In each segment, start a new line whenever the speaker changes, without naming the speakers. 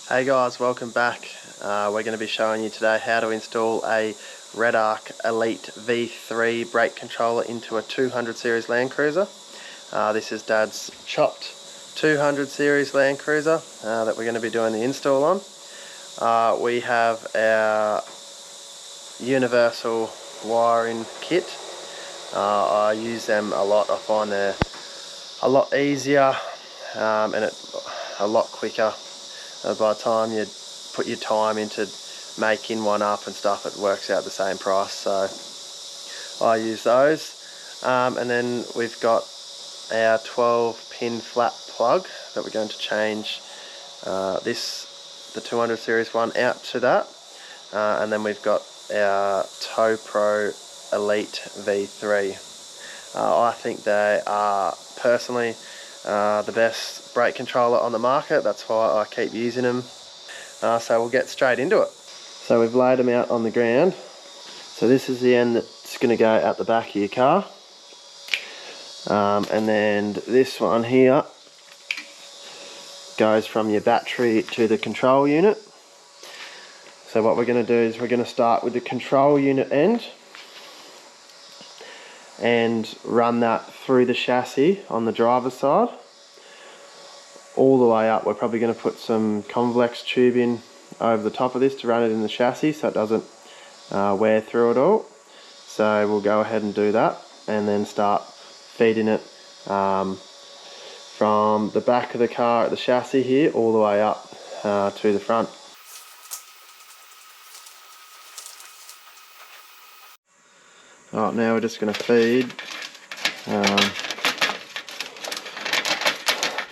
Hey guys, welcome back. We're going to be showing you today how to install a REDARC Elite V3 brake controller into a 200 series Landcruiser. This is Dad's chopped 200 series Landcruiser that we're going to be doing the install on. We have our universal wiring kit. I use them a lot. I find they're a lot easier and a lot quicker. By the time you put your time into making one up and stuff, it works out the same price, so I use those. And then we've got our 12-pin flat plug that we're going to change the 200 series one out to that. And then we've got our Tow-Pro Elite V3. I think they are personally the best brake controller on the market. That's why I keep using them. So we'll get straight into it. So we've laid them out on the ground. So this is the end that's going to go at the back of your car. And then this one here goes from your battery to the control unit. So what we're going to do is we're going to start with the control unit end and run that through the chassis on the driver's side all the way up. We're probably going to put some convex tubing over the top of this to run it in the chassis so it doesn't wear through it all. So we'll go ahead and do that and then start feeding it from the back of the car at the chassis here all the way up to the front. Alright, now we're just going to feed a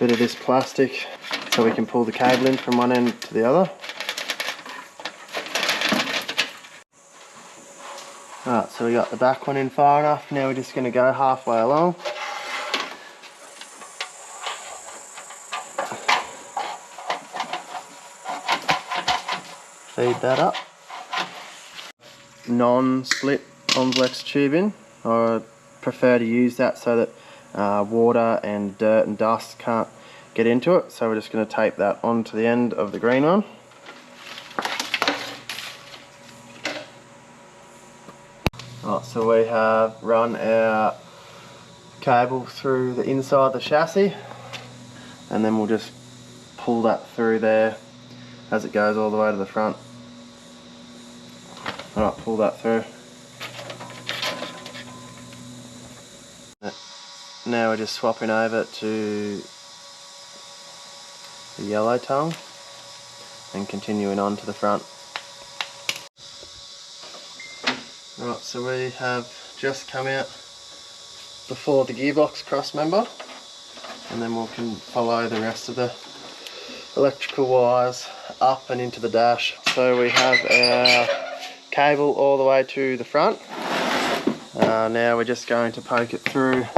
bit of this plastic so we can pull the cable in from one end to the other. Alright, so we got the back one in far enough. Now we're just going to go halfway along. Feed that up. Non-split convex tubing. I prefer to use that so that water and dirt and dust can't get into it. So we're just going to tape that onto the end of the green one. Right, so we have run our cable through the inside of the chassis, and then we'll just pull that through there as it goes all the way to the front. Alright, pull that through. Now we're just swapping over to the yellow tongue and continuing on to the front. Right, so we have just come out before the gearbox cross member, and then we can follow the rest of the electrical wires up and into the dash. So we have our cable all the way to the front. Now we're just going to poke it through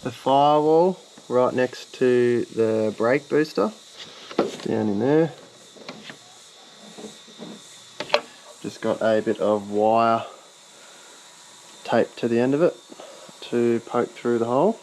the firewall right next to the brake booster. It's down in there. Just got a bit of wire taped to the end of it to poke through the hole.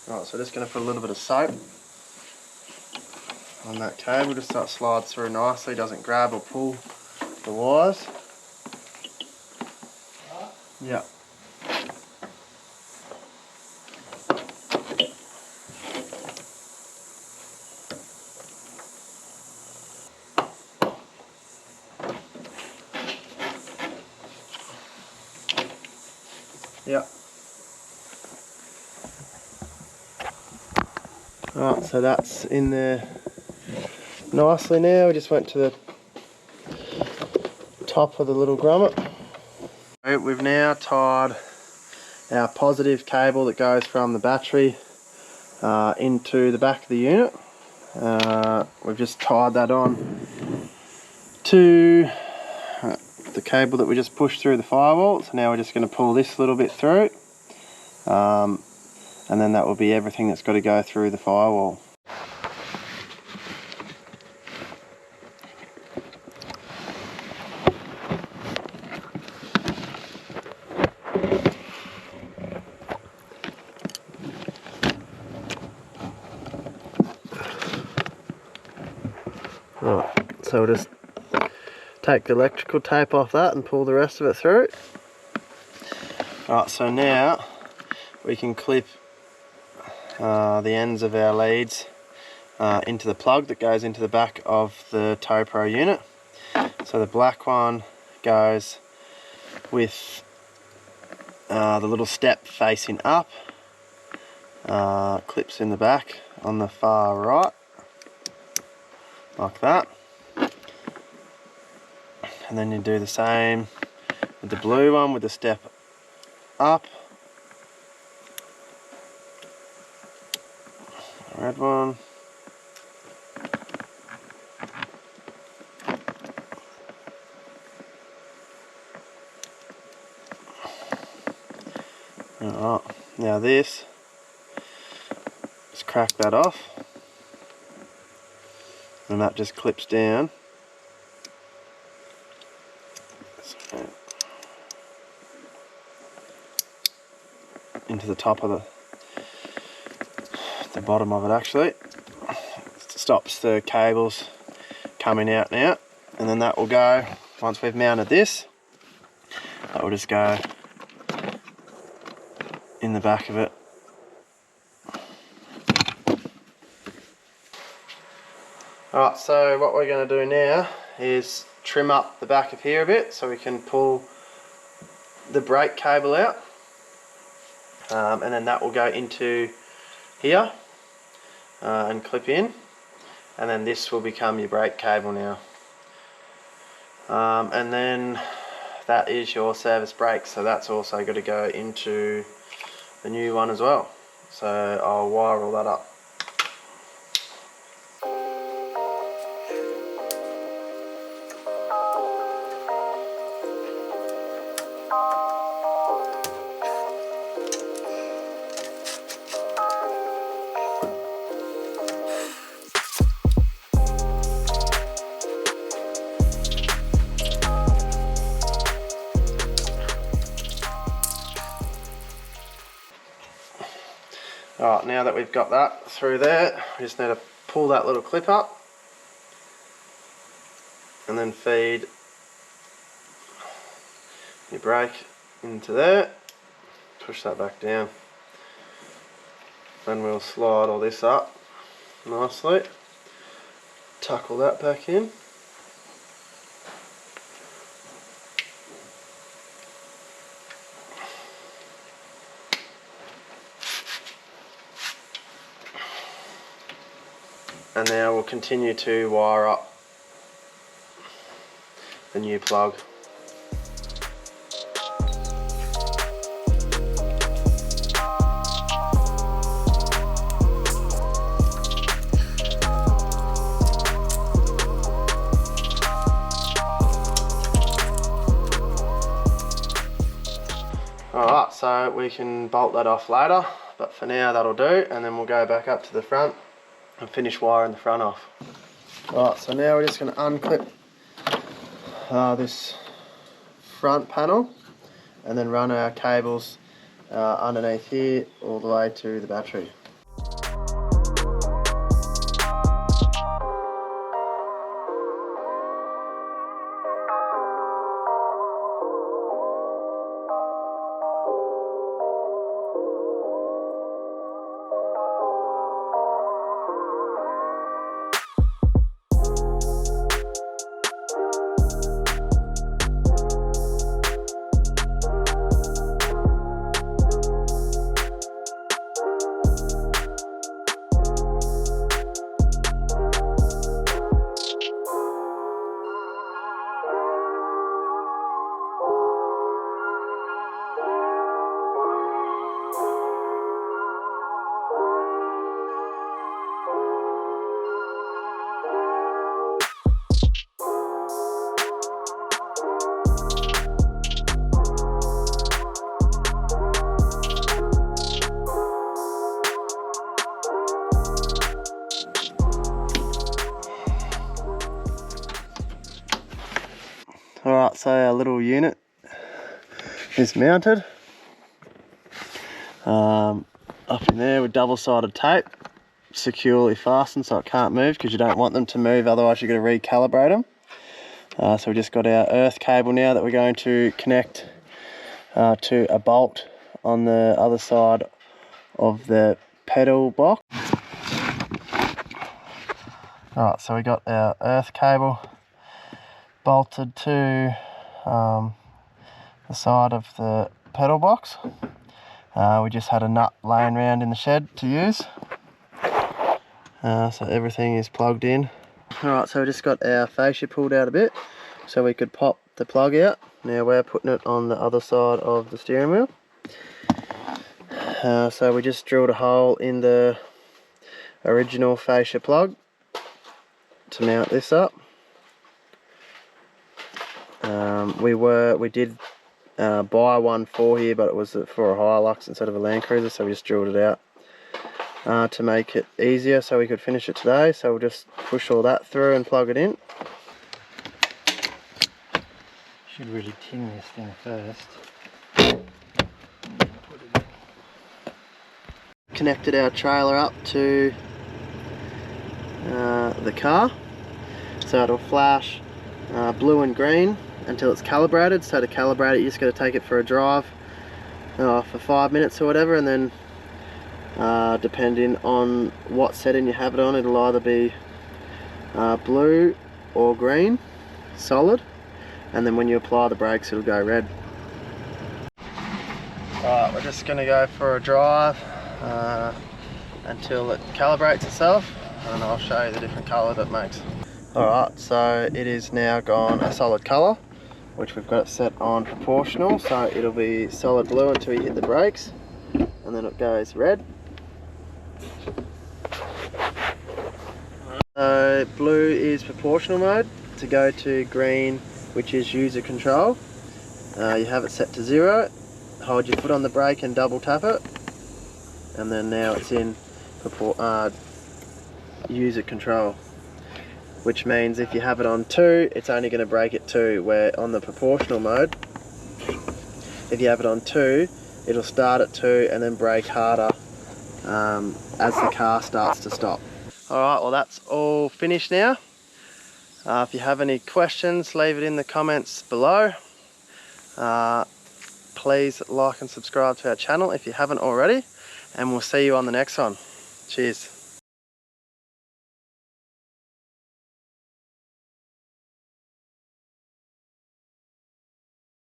Right, so just going to put a little bit of soap on that cable just so it slides through nicely, doesn't grab or pull the wires. Yeah. Yeah. Right, so that's in there nicely now. We just went to the top of the little grommet. We've now tied our positive cable that goes from the battery into the back of the unit. We've just tied that on to the cable that we just pushed through the firewall. So now we're just going to pull this little bit through and then that will be everything that's got to go through the firewall. Right, so we'll just take the electrical tape off that and pull the rest of it through. Right, so now we can clip the ends of our leads into the plug that goes into the back of the Tow-Pro unit. So the black one goes with the little step facing up, clips in the back on the far right, like that. And then you do the same with the blue one with the step up. The red one. Alright, now this, just crack that off, and that just clips down. Into the top of the bottom of it actually. It stops the cables coming out now, and then that will go, once we've mounted this, that will just go in the back of it. Alright, so what we're going to do now is trim up the back of here a bit so we can pull the brake cable out, and then that will go into here and clip in, and then this will become your brake cable now, and then that is your service brake, so that's also got to go into the new one as well. So I'll wire all that up. Alright, now that we've got that through there, we just need to pull that little clip up and then feed your brake into there, push that back down. Then we'll slide all this up nicely, tuck all that back in. And now we'll continue to wire up the new plug. Alright, so we can bolt that off later, but for now that'll do, and then we'll go back up to the front and finish wiring the front off. Right, so now we're just going to unclip this front panel and then run our cables underneath here all the way to the battery. so our little unit is mounted up in there with double-sided tape, securely fastened so it can't move, because you don't want them to move, otherwise you're going to recalibrate them. So we just got our earth cable now that we're going to connect to a bolt on the other side of the pedal box. Alright, so we got our earth cable bolted to the side of the pedal box. We just had a nut laying around in the shed to use. So everything is plugged in. Alright, so we just got our fascia pulled out a bit so we could pop the plug out. Now we're putting it on the other side of the steering wheel. So we just drilled a hole in the original fascia plug to mount this up. We did buy one for here, but it was for a Hilux instead of a Landcruiser, so we just drilled it out to make it easier so we could finish it today. So we'll just push all that through and plug it in.
Should really tin this thing first.
Connected our trailer up to the car, so it'll flash blue and green until it's calibrated. So to calibrate it, you just got to take it for a drive for 5 minutes or whatever, and then depending on what setting you have it on, it'll either be blue or green solid, and then when you apply the brakes it'll go red. Alright, we're just going to go for a drive until it calibrates itself, and I'll show you the different colour that it makes. Alright, so it is now gone a solid colour, which we've got it set on proportional, so it'll be solid blue until you hit the brakes, and then it goes red. So blue is proportional mode. To go to green, which is user control, you have it set to 0, hold your foot on the brake and double tap it, and then now it's in user control, which means if you have it on 2, it's only going to brake at 2, where on the proportional mode, if you have it on 2, it'll start at 2 and then brake harder as the car starts to stop. Alright, well that's all finished now. If you have any questions, leave it in the comments below. Please like and subscribe to our channel if you haven't already, and we'll see you on the next one. Cheers.